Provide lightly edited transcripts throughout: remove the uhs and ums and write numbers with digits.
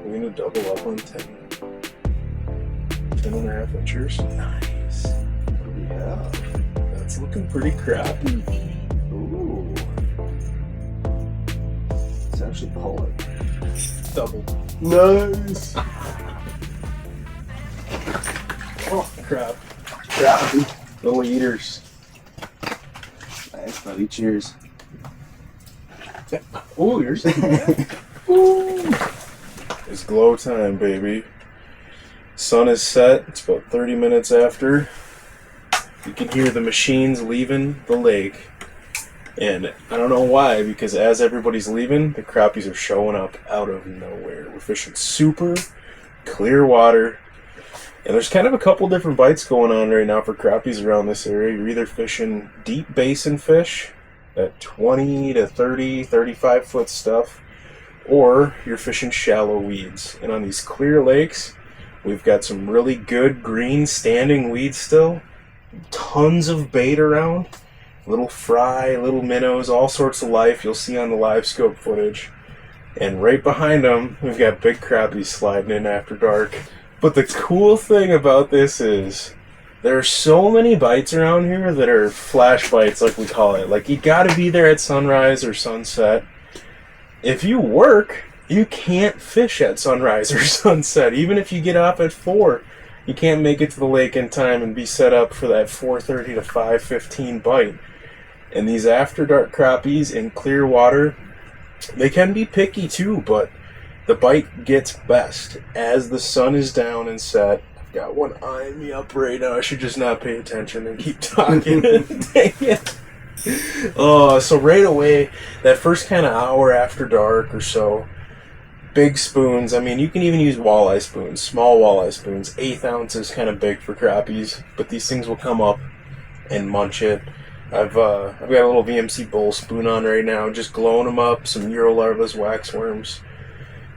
We're gonna double up on 10.5 inches. Nice. Yeah. That's looking pretty crappy. Ooh. It's actually pulling. Double. Nice. Oh, crap. Crappy. Little eaters. Nice, buddy. Cheers. Oh, you're saying that? Ooh. It's glow time, baby. Sun is set. It's about 30 minutes after. You can hear the machines leaving the lake. And I don't know why, because as everybody's leaving, the crappies are showing up out of nowhere. We're fishing super clear water. And there's kind of a couple different bites going on right now for crappies around this area. You're either fishing deep basin fish, that 20 to 30, 35 foot stuff, or you're fishing shallow weeds. And on these clear lakes, we've got some really good green standing weeds still. Tons of bait around. Little fry, little minnows, all sorts of life you'll see on the LiveScope footage. And right behind them, we've got big crappies sliding in after dark. But the cool thing about this is there are so many bites around here that are flash bites, like we call it. Like, you gotta be there at sunrise or sunset. If you work, you can't fish at sunrise or sunset. Even if you get off at 4, you can't make it to the lake in time and be set up for that 4:30 to 5:15 bite. And these after dark crappies in clear water, they can be picky too, but the bite gets best as the sun is down and set. I've got one eyeing me up right now. I should just not pay attention and keep talking. Dang it. Oh, so right away, that first kind of hour after dark or so, big spoons. I mean, you can even use walleye spoons, small walleye spoons. 1/8 ounce is kind of big for crappies, but these things will come up and munch it. I've got a little VMC Bull Spoon on right now, just glowing them up, some Eurolarvas, waxworms.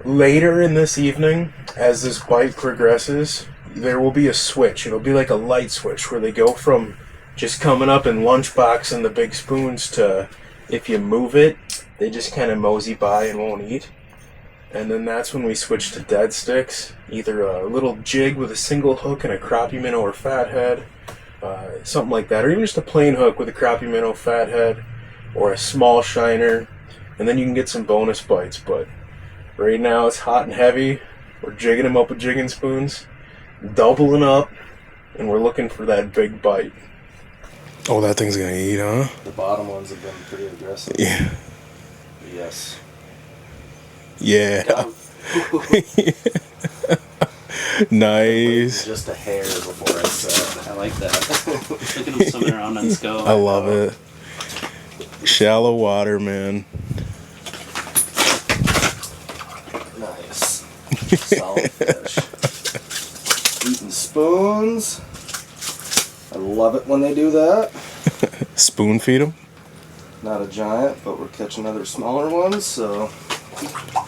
Later in this evening, as this bite progresses, there will be a switch. It'll be like a light switch where they go from just coming up and lunchboxing the big spoons to, if you move it, they just kind of mosey by and won't eat. And then that's when we switch to dead sticks, either a little jig with a single hook and a crappie minnow or fathead, something like that, or even just a plain hook with a crappie minnow, fathead, or a small shiner, and then you can get some bonus bites. But right now it's hot and heavy. We're jigging them up with jigging spoons, doubling up, and we're looking for that big bite. Oh, that thing's gonna eat, huh? The bottom ones have been pretty aggressive. Yeah. Yes. Yeah. Nice. Just a hair before I said. I like that. Look at him swimming around on SCO. I love it. Shallow water, man. Nice. Solid fish. Eating spoons. I love it when they do that. Spoon feed them? Not a giant, but we're catching other smaller ones, so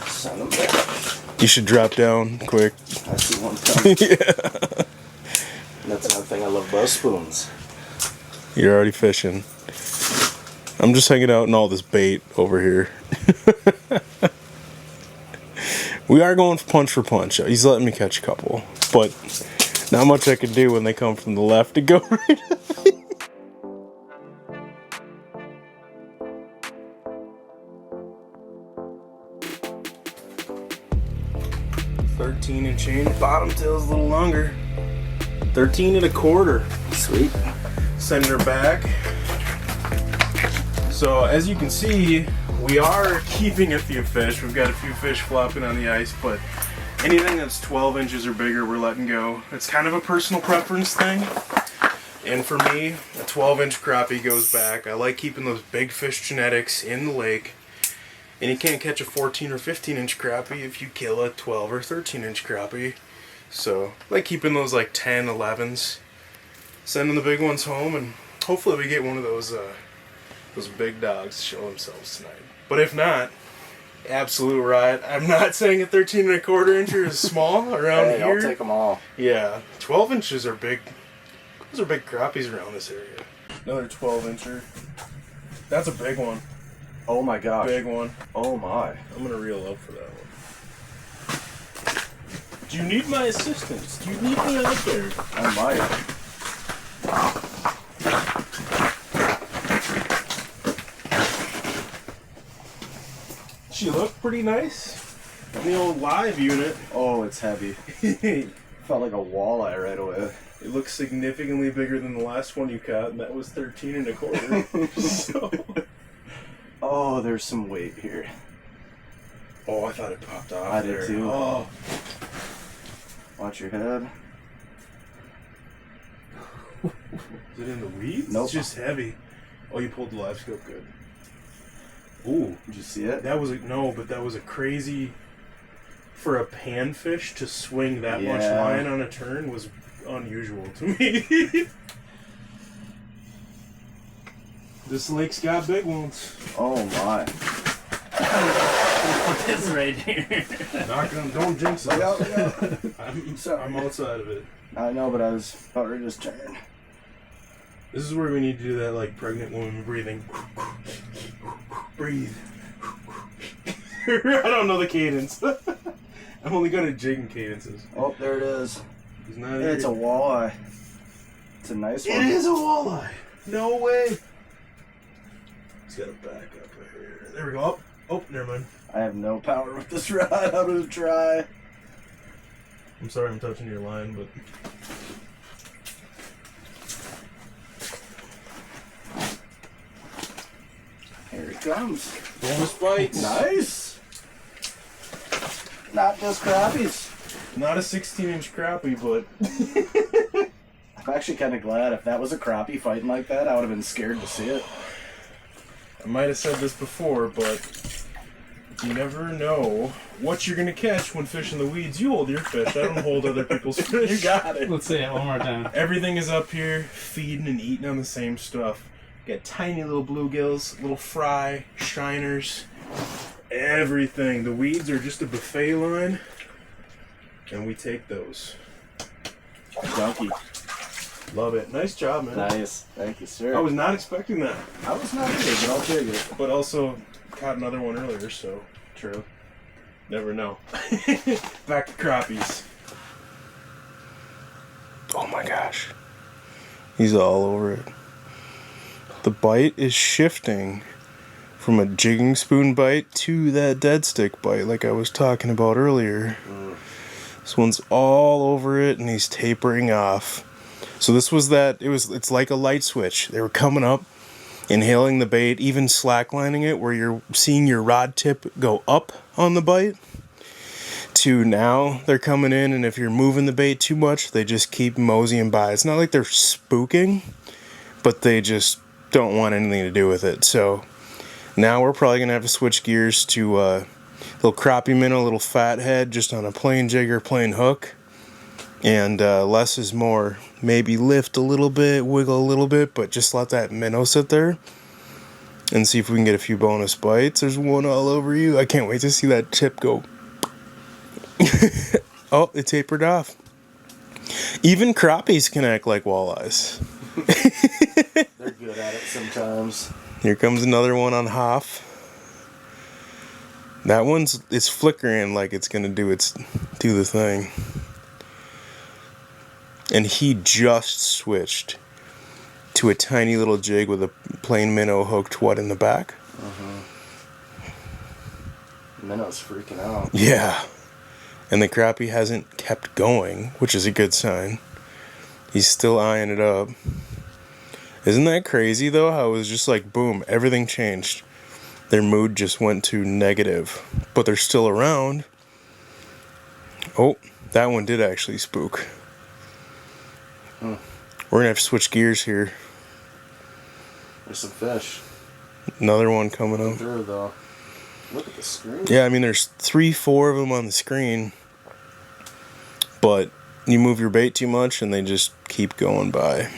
send them back. You should drop down quick. I see one coming. Yeah. And that's another thing I love about spoons. You're already fishing. I'm just hanging out in all this bait over here. We are going punch for punch. He's letting me catch a couple, but not much I can do when they come from the left to go right at me. 13 and change. Bottom tail's a little longer. 13 1/4. Sweet. Sending her back. So as you can see, we are keeping a few fish. We've got a few fish flopping on the ice, but anything that's 12 inches or bigger, we're letting go. It's kind of a personal preference thing. And for me, a 12-inch crappie goes back. I like keeping those big fish genetics in the lake. And you can't catch a 14 or 15-inch crappie if you kill a 12 or 13-inch crappie. So I like keeping those like 10, 11s. Sending the big ones home, and hopefully we get one of those big dogs to show themselves tonight. But if not, absolute riot. I'm not saying a 13 1/4 incher is small around hey, here. I'll take them all. Yeah, 12 inches are big. Those are big crappies around this area. Another 12 incher. That's a big one. Oh my gosh. Big one. Oh my. I'm gonna reel up for that one. Do you need my assistance? Do you need me out there? I might. She looked pretty nice. The old live unit. Oh, it's heavy. Felt like a walleye right away. It looks significantly bigger than the last one you caught, and that was 13 1/4. So. Oh, there's some weight here. Oh, I thought it popped off. I there. did too. Oh. Watch your head. Is it in the weeds? Nope. It's just heavy. Oh, you pulled the LiveScope good. Ooh. Did you see it? That was that was a crazy, for a panfish to swing that much Yeah. line on a turn was unusual to me. This lake's got big ones. Oh my. It's right here. Not gonna, don't jinx it. Look out, look out. I'm outside of it. I know, but I was about ready to just turn. This is where we need to do that like pregnant woman breathing. Breathe. I don't know the cadence. I'm only good at jigging cadences. Oh, there it is. It's not It's a walleye. It's a nice one. It is a walleye. No way. He's got to back up right here. There we go. Oh, oh, never mind. I have no power with this rod. I'm gonna try. I'm sorry I'm touching your line, but... Here it comes. Bonus bites. Nice. Not just crappies. Not a 16-inch crappie, but... I'm actually kind of glad. If that was a crappie fighting like that, I would have been scared to see it. I might have said this before, but you never know what you're going to catch when fishing the weeds. You hold your fish. I don't hold other people's fish. You got it. Let's say it one more time. Everything is up here, feeding and eating on the same stuff. Got tiny little bluegills, little fry, shiners, everything. The weeds are just a buffet line, and we take those. Donkey. Love it. Nice job, man. Nice. Thank you, sir. I was not expecting that. I was not either, but I'll take it. But also caught another one earlier, so True. never know. Back to crappies. Oh my gosh. He's all over it. The bite is shifting from a jigging spoon bite to that dead stick bite like I was talking about earlier. This one's all over it and he's tapering off. So this was it's like a light switch. They were coming up, inhaling the bait, even slacklining it where you're seeing your rod tip go up on the bite, to now they're coming in, and if you're moving the bait too much, they just keep moseying by. It's not like they're spooking, but they just don't want anything to do with it. So now we're probably going to have to switch gears to little crappie minnow, little fat head, just on a plain jig or plain hook. And less is more. Maybe lift a little bit, wiggle a little bit, but just let that minnow sit there and see if we can get a few bonus bites. There's one all over you. I can't wait to see that tip go. Oh, it tapered off. Even crappies can act like walleyes. They're good at it sometimes. Here comes another one on Hoff. That it's flickering like it's gonna do the thing. And he just switched to a tiny little jig with a plain minnow hooked in the back. Minnow's freaking out. Yeah. And the crappie hasn't kept going, which is a good sign. He's still eyeing it up. Isn't that crazy though? How it was just like boom, everything changed. Their mood just went to negative, but they're still around. Oh, that one did actually spook. We're gonna have to switch gears here. There's some fish. Another one coming up. Through though. Look at the screen. Yeah, I mean there's 3-4 of them on the screen, but you move your bait too much and they just keep going by.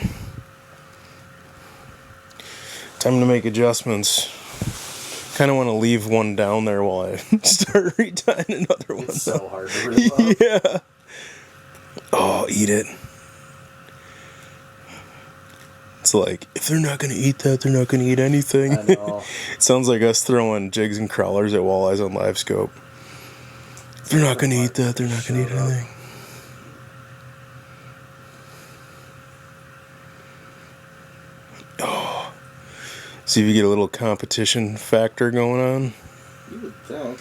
Time to make adjustments. Kind of want to leave one down there while I start retying another one. It's so hard to rip up. Yeah. Oh, eat it. It's like, if they're not going to eat that, they're not going to eat anything. I know. It sounds like us throwing jigs and crawlers at walleyes on LiveScope. If they're not going to eat that, they're not going to eat anything. See if you get a little competition factor going on. You would think.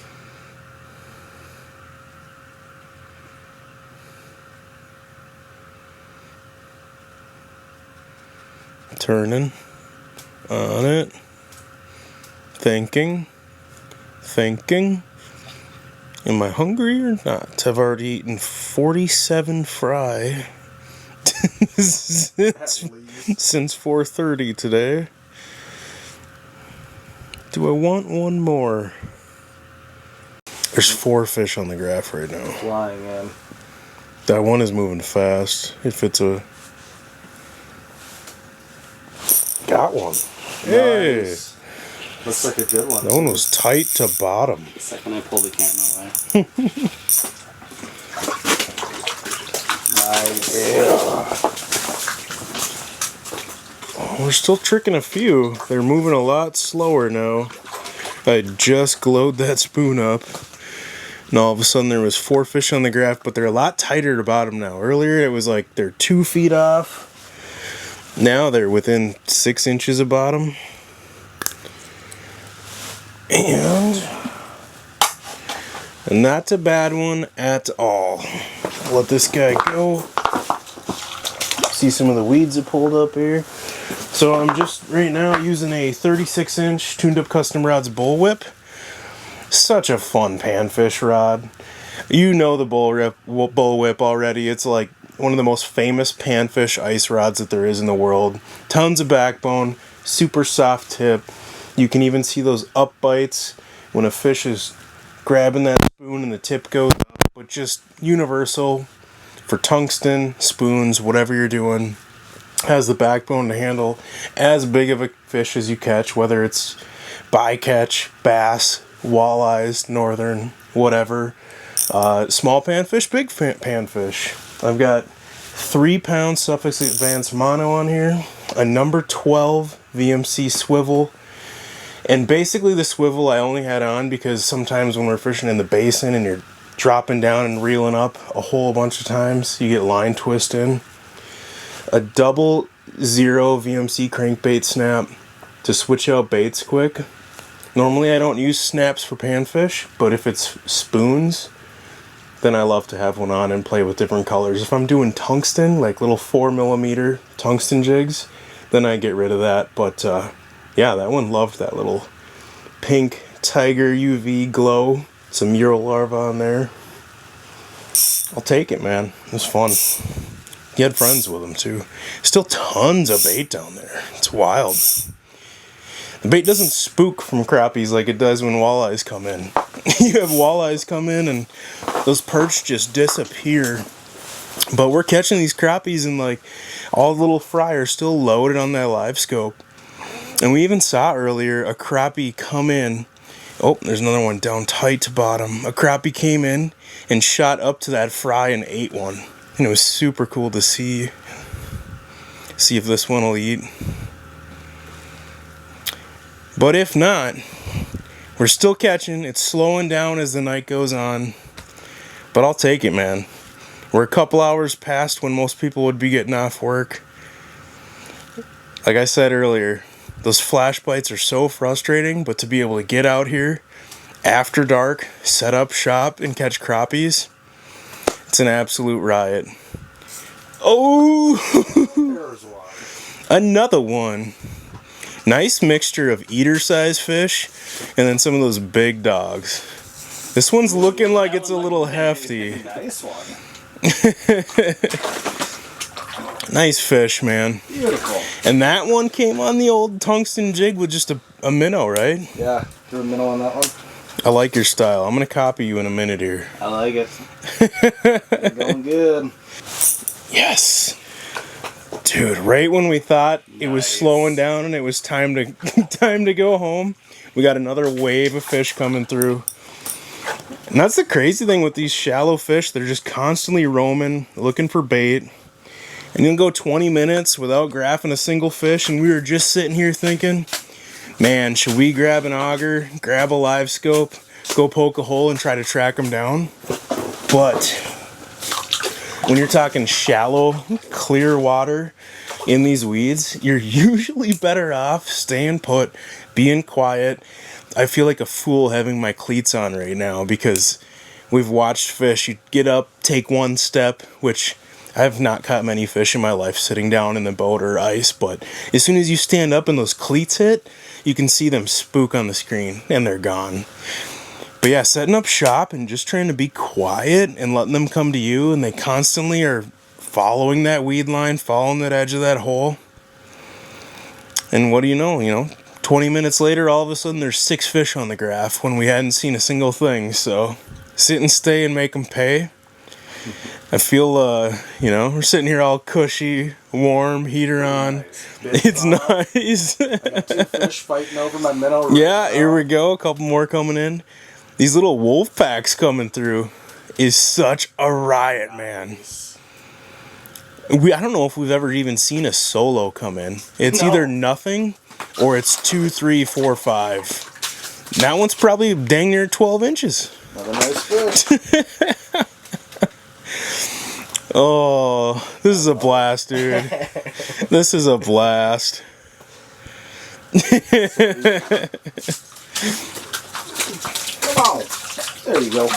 Turning on it. Thinking. Am I hungry or not? I've already eaten 47 fry since 4:30 today. Do I want one more? There's 4 fish on the graph right now. Flying in. That one is moving fast. If it's a... Got one. Hey! Nice. Looks like a good one. That one was tight to bottom. The second I pull the camera away. Nice. Yeah. Oh, we're still tricking a few. They're moving a lot slower now. I just glowed that spoon up. And all of a sudden there was 4 fish on the graph, but they're a lot tighter to bottom now. Earlier it was like they're 2 feet off. Now they're within 6 inches of bottom. And not a bad one at all. Let this guy go. See some of the weeds that pulled up here. So I'm just right now using a 36-inch tuned up custom rods Bullwhip. Such a fun panfish rod. You know the Bullwhip already. It's like one of the most famous panfish ice rods that there is in the world. Tons of backbone, super soft tip. You can even see those up bites when a fish is grabbing that spoon and the tip goes up. But just universal for tungsten, spoons, whatever you're doing. Has the backbone to handle as big of a fish as you catch, whether it's bycatch, bass, walleyes, northern, whatever. Small panfish, big panfish. I've got 3-pound Sufix Advance Mono on here, a number 12 VMC swivel, and basically the swivel I only had on because sometimes when we're fishing in the basin and you're dropping down and reeling up a whole bunch of times, you get line twist in. A 00 VMC Crankbait Snap to switch out baits quick. Normally I don't use snaps for panfish, but if it's spoons, then I love to have one on and play with different colors. If I'm doing tungsten, like little 4mm tungsten jigs, then I get rid of that. But yeah, that one loved that little pink tiger UV glow. Some Euro larva on there. I'll take it, man. It was fun. He had friends with him too. Still tons of bait down there. It's wild. The bait doesn't spook from crappies like it does when walleyes come in. You have walleyes come in and those perch just disappear. But we're catching these crappies and like all the little fry are still loaded on that LiveScope. And we even saw earlier a crappie come in. Oh, there's another one down tight to bottom. A crappie came in and shot up to that fry and ate one. And it was super cool to see. See if this one will eat. But if not, we're still catching. It's slowing down as the night goes on. But I'll take it, man. We're a couple hours past when most people would be getting off work. Like I said earlier, those flash bites are so frustrating, but to be able to get out here after dark, set up shop, and catch crappies, it's an absolute riot. Oh! There's one. Another one. Nice mixture of eater-sized fish and then some of those big dogs. This one's looking like it's a little hefty. Nice one. Nice fish, man. Beautiful. And that one came on the old tungsten jig with just a minnow, right? Yeah, threw a minnow on that one. I like your style. I'm going to copy you in a minute here. I like it. You're going good. Yes. Dude, right when we thought it was slowing down and it was time to go home, we got another wave of fish coming through. And that's the crazy thing with these shallow fish. They're just constantly roaming, looking for bait. And you'll go 20 minutes without graphing a single fish, and we were just sitting here thinking, man, should we grab an auger, grab a LiveScope, go poke a hole and try to track them down? But when you're talking shallow, clear water, in these weeds, you're usually better off staying put, being quiet. I feel like a fool having my cleats on right now because we've watched fish. You get up, take one step, which I have not caught many fish in my life sitting down in the boat or ice, but as soon as you stand up and those cleats hit, you can see them spook on the screen and they're gone. But yeah, setting up shop and just trying to be quiet and letting them come to you, and they constantly are following that weed line, following that edge of that hole. And what do you know, 20 minutes later, all of a sudden there's 6 fish on the graph when we hadn't seen a single thing. So sit and stay and make them pay. I feel, we're sitting here all cushy, warm, heater on. Nice. It's nice. I got 2 fish fighting over my minnow. Right Yeah, now. here we go. A couple more coming in. These little wolf packs coming through is such a riot, man. I don't know if we've ever even seen a solo come in. It's either nothing or it's 2, 3, 4, 5. That one's probably dang near 12 inches. Another nice fish. Oh, this is a blast, dude. This is a blast. Come on. There you go.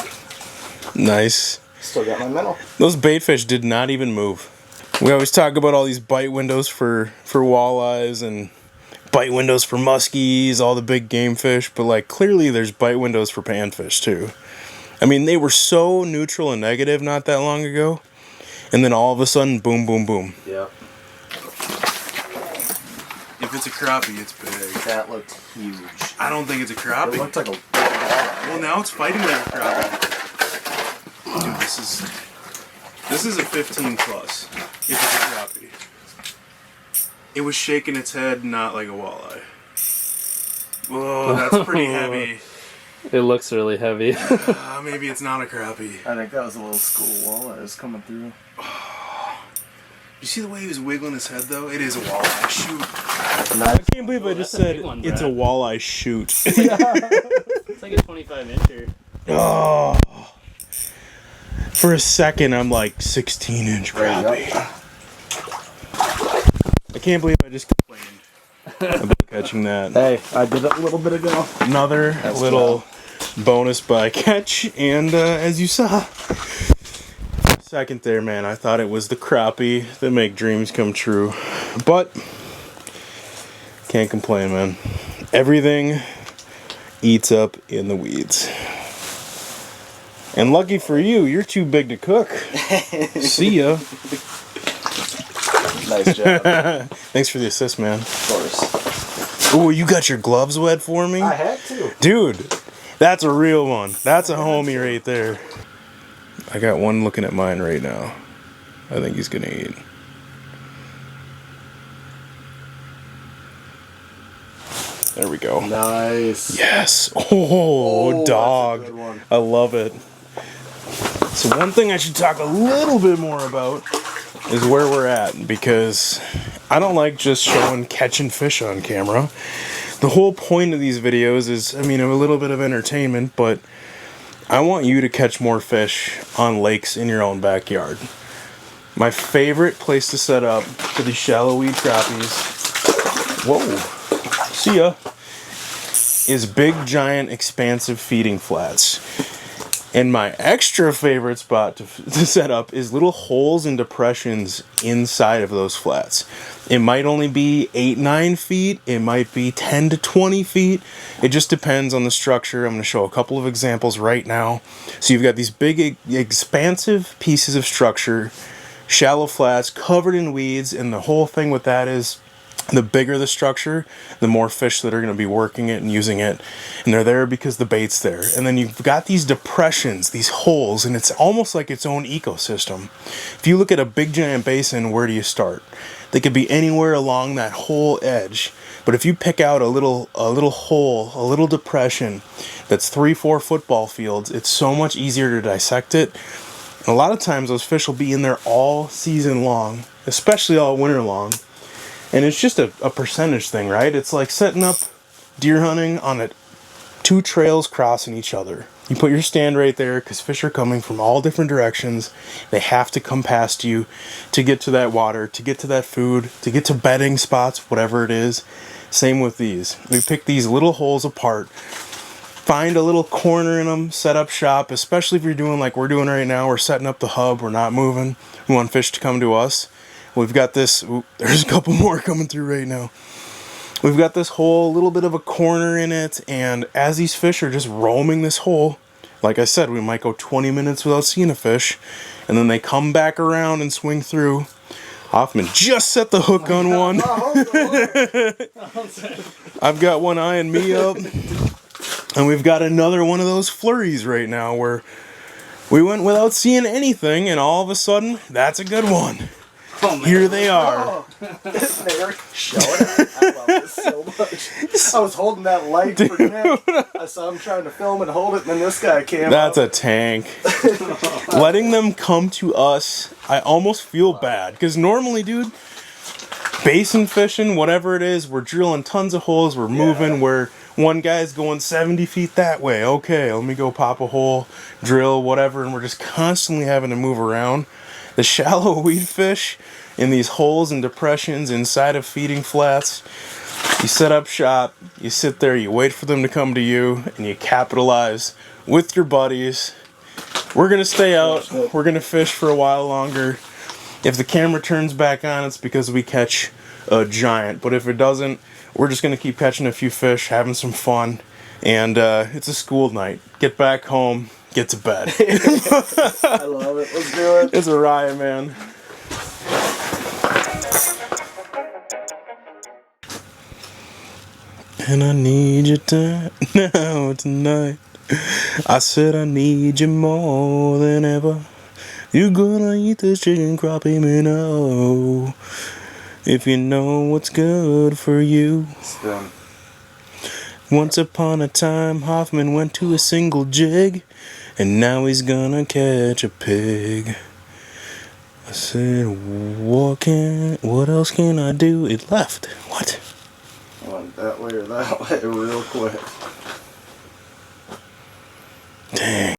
Nice. Still got my minnow. Those bait fish did not even move. We always talk about all these bite windows for walleyes and bite windows for muskies, all the big game fish, but like clearly there's bite windows for panfish too. I mean, they were so neutral and negative not that long ago, and then all of a sudden, boom, boom, boom. Yep. If it's a crappie, it's big. That looked huge. I don't think it's a It crappie. looked like a... Well, now it's fighting like a crappie. Dude, this is a 15 plus. If it's a crappie. It was shaking its head, not like a walleye. Whoa, that's pretty heavy. It looks really heavy. Maybe it's not a crappie. I think that was a little school walleye that's coming through. You see the way he was wiggling his head, though? It is a walleye. Shoot. Nice. I can't believe I just That's a said big one, it's a Brad. walleye shoot. It's like a 25-incher. Oh. For a second, I'm like 16-inch crappie. I can't believe I just complained about catching that. Hey, I did it a little bit ago. Another That's little bonus bycatch, and as you saw, for a second there, man, I thought it was the crappie that make dreams come true, but can't complain, man. Everything eats up in the weeds. And lucky for you, you're too big to cook. See ya. Nice job. Thanks for the assist, man. Of course. Ooh, you got your gloves wet for me? I had to. Dude, that's a real one. That's a homie right there. I got one looking at mine right now. I think he's gonna eat. There we go. Nice. Yes. Oh, dog. That's a good one. I love it. So one thing I should talk a little bit more about is where we're at, because I don't like just showing catching fish on camera. The whole point of these videos is, a little bit of entertainment, but I want you to catch more fish on lakes in your own backyard. My favorite place to set up for these shallow weed crappies, whoa, see ya, is big, giant, expansive feeding flats. And my extra favorite spot to set up is little holes and depressions inside of those flats. It might only be 8-9 feet. It might be 10 to 20 feet. It just depends on the structure. I'm going to show a couple of examples right now. So you've got these big, expansive pieces of structure, shallow flats covered in weeds, and the whole thing with that is the bigger the structure, the more fish that are going to be working it and using it. And they're there because the bait's there. And then you've got these depressions, these holes, and it's almost like its own ecosystem. If you look at a big giant basin, where do you start? They could be anywhere along that whole edge. But if you pick out a little hole, a little depression that's 3-4 football fields, it's so much easier to dissect it. And a lot of times those fish will be in there all season long, especially all winter long. And it's just a percentage thing, right? It's like setting up deer hunting on 2 trails crossing each other. You put your stand right there because fish are coming from all different directions. They have to come past you to get to that water, to get to that food, to get to bedding spots, whatever it is. Same with these. We pick these little holes apart, find a little corner in them, set up shop, especially if you're doing like we're doing right now. We're setting up the hub. We're not moving. We want fish to come to us. We've got this. Ooh, there's a couple more coming through right now. We've got this whole little bit of a corner in it, and as these fish are just roaming this hole, like I said, we might go 20 minutes without seeing a fish, and then they come back around and swing through. Hoffman just set the hook on one. I've got one eyeing me up, and we've got another one of those flurries right now where we went without seeing anything, and all of a sudden, that's a good one. Oh, here they are. They're showing it. I love this so much. I was holding that light for Nick. I saw him trying to film and hold it, and then this guy came That's up. a tank. Letting them come to us, I almost feel bad. Because normally, dude, basin fishing, whatever it is, we're drilling tons of holes, we're moving, where one guy's going 70 feet that way. Okay, let me go pop a hole, drill, whatever, and we're just constantly having to move around. The shallow weed fish in these holes and depressions inside of feeding flats, you set up shop, you sit there, you wait for them to come to you, and you capitalize with your buddies. We're going to stay out. We're going to fish for a while longer. If the camera turns back on, it's because we catch a giant. But if it doesn't, we're just going to keep catching a few fish, having some fun. And it's a school night. Get back home. Get to bed. I love it. Let's do it. It's a riot, man. And I need you now tonight. I said I need you more than ever. You're gonna eat this chicken crappie minnow if you know what's good for you. Spin. Once upon a time, Hoffman went to a single jig, and now he's gonna catch a pig. I said, what else can I do? It left. What? I went that way or that way real quick. Dang.